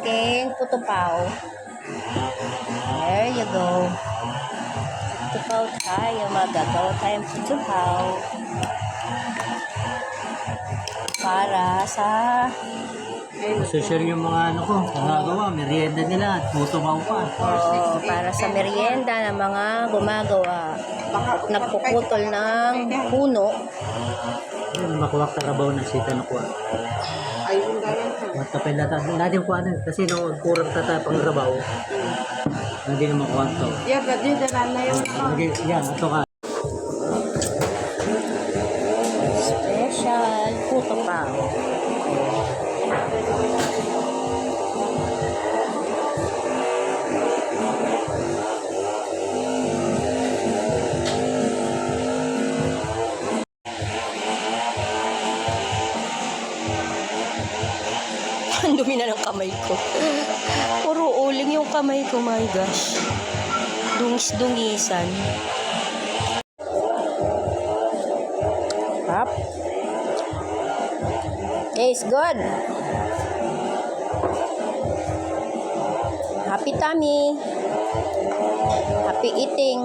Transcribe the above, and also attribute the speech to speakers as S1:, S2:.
S1: aking putupaw. There you go. Putupaw tayo. Magagawa tayong putupaw. Para sa...
S2: Social yung mga ano ko, nagagawa, merienda nila, tutubaw pa.
S1: Oo, para sa merienda ng mga gumagawa. Nagpuputol ng puno.
S2: Yun, makuha karabaw na sita na kuha.
S3: Ayun ganyan ka.
S2: Matapay natin kuha na, kasi nung kurang tatapang rabaw, hindi na makuha ito.
S3: Yeah, but yun, dalan na yung
S2: Yan, ito ka.
S1: Special putupaw. Ang dumi na ng kamay ko. Puro uling yung kamay ko, my gosh. Dungis-dungisan. Up. It's good. Happy tummy. Happy eating.